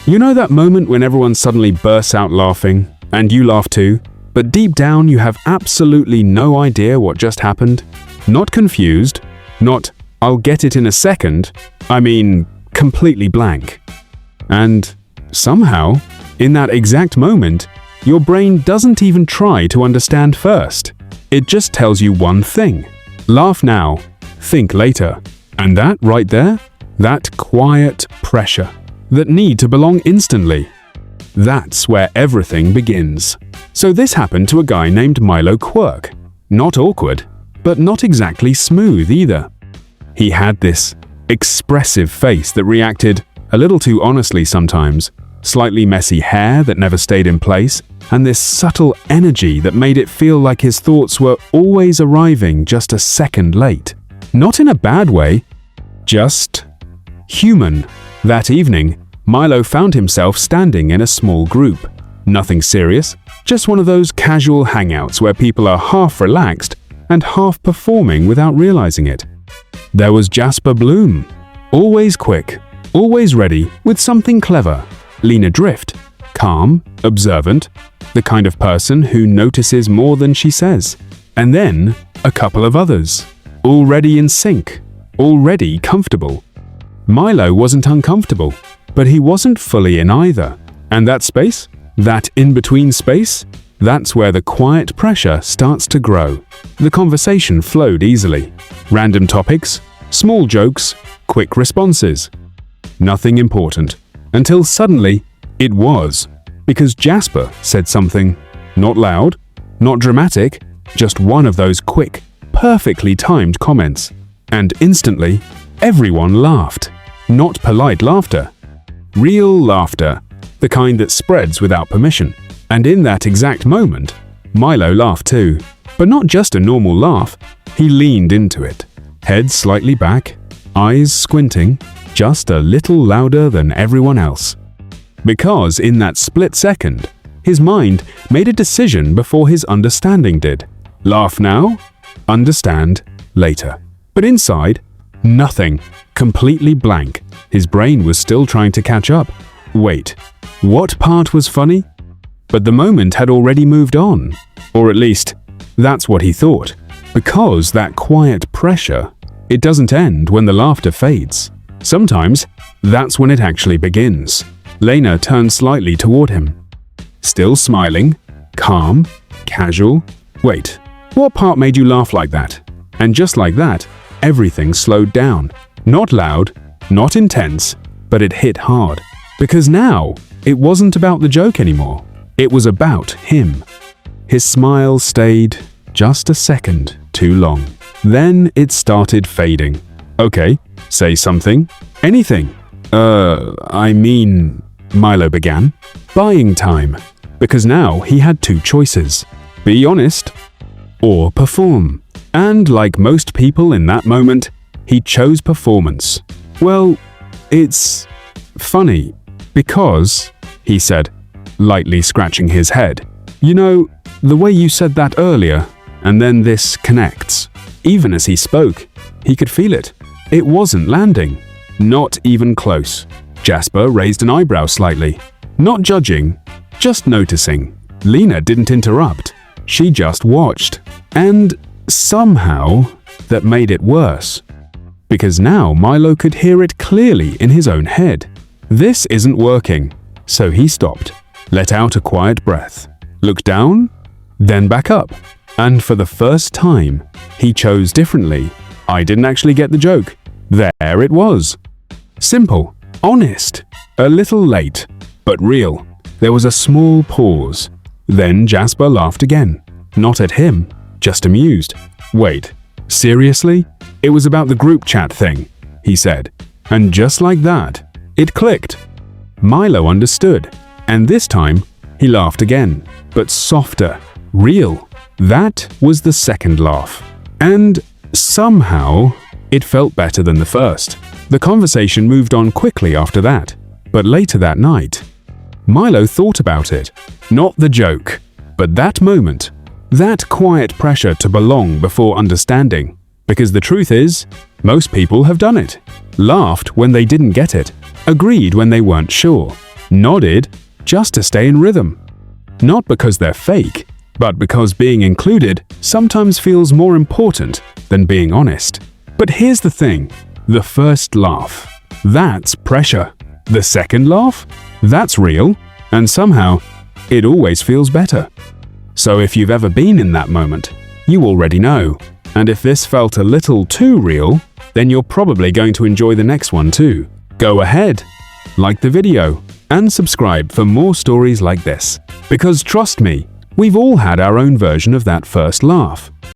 You know that moment when everyone suddenly bursts out laughing, and you laugh too, but deep down you have absolutely no idea what just happened? Not confused, not "I'll get it in a second," I mean completely blank. And somehow, in that exact moment, your brain doesn't even try to understand first. It just tells you one thing: laugh now, think later. And that right there, that quiet pressure, that need to belong instantly, that's where everything begins. So this happened to a guy named Milo Quirk. Not awkward, but not exactly smooth either. He had this expressive face that reacted a little too honestly sometimes, slightly messy hair that never stayed in place, and this subtle energy that made it feel like his thoughts were always arriving just a second late. Not in a bad way, just human. That evening, Milo found himself standing in a small group. Nothing serious, just one of those casual hangouts where people are half relaxed and half performing without realizing it. There was Jasper Bloom, always quick, always ready with something clever. Lena Drift, calm, observant, the kind of person who notices more than she says. And then a couple of others, already in sync, already comfortable. Milo wasn't uncomfortable, but he wasn't fully in either. And that space, that in-between space, that's where the quiet pressure starts to grow. The conversation flowed easily. Random topics, small jokes, quick responses. Nothing important. Until suddenly, it was. Because Jasper said something, not loud, not dramatic, just one of those quick, perfectly timed comments. And instantly, everyone laughed. Not polite laughter. Real laughter. The kind that spreads without permission. And in that exact moment, Milo laughed too. But not just a normal laugh, he leaned into it. Head slightly back, eyes squinting, just a little louder than everyone else. Because in that split second, his mind made a decision before his understanding did. Laugh now, understand later. But inside, nothing. Completely blank. His brain was still trying to catch up. Wait, what part was funny? But the moment had already moved on. Or at least, that's what he thought. Because that quiet pressure, it doesn't end when the laughter fades. Sometimes, that's when it actually begins. Lena turned slightly toward him. Still smiling, calm, casual. Wait, what part made you laugh like that? And just like that, everything slowed down. Not loud, not intense, but it hit hard. Because now, it wasn't about the joke anymore. It was about him. His smile stayed just a second too long. Then it started fading. Okay, say something. Anything. Milo began. Buying time. Because now he had two choices. Be honest or perform. And like most people in that moment, he chose performance. Well, it's funny because, he said, lightly scratching his head. You know, the way you said that earlier, and then this connects. Even as he spoke, he could feel it. It wasn't landing. Not even close. Jasper raised an eyebrow slightly. Not judging, just noticing. Lena didn't interrupt. She just watched. And somehow, that made it worse. Because now Milo could hear it clearly in his own head. This isn't working. So he stopped, let out a quiet breath, looked down, then back up. And for the first time, he chose differently. I didn't actually get the joke. There it was. Simple, honest, a little late, but real. There was a small pause. Then Jasper laughed again. Not at him, just amused. Wait, seriously? It was about the group chat thing, he said. And just like that, it clicked. Milo understood. And this time, he laughed again, but softer, real. That was the second laugh. And somehow, it felt better than the first. The conversation moved on quickly after that. But later that night, Milo thought about it. Not the joke, but that moment. That quiet pressure to belong before understanding. Because the truth is, most people have done it. Laughed when they didn't get it. Agreed when they weren't sure. nodded just to stay in rhythm. Not because they're fake, but because being included sometimes feels more important than being honest. But here's the thing, the first laugh, that's pressure. The second laugh, that's real, and somehow, it always feels better. So if you've ever been in that moment, you already know. And if this felt a little too real, then you're probably going to enjoy the next one too. Go ahead, like the video, and subscribe for more stories like this. Because trust me, we've all had our own version of that first laugh.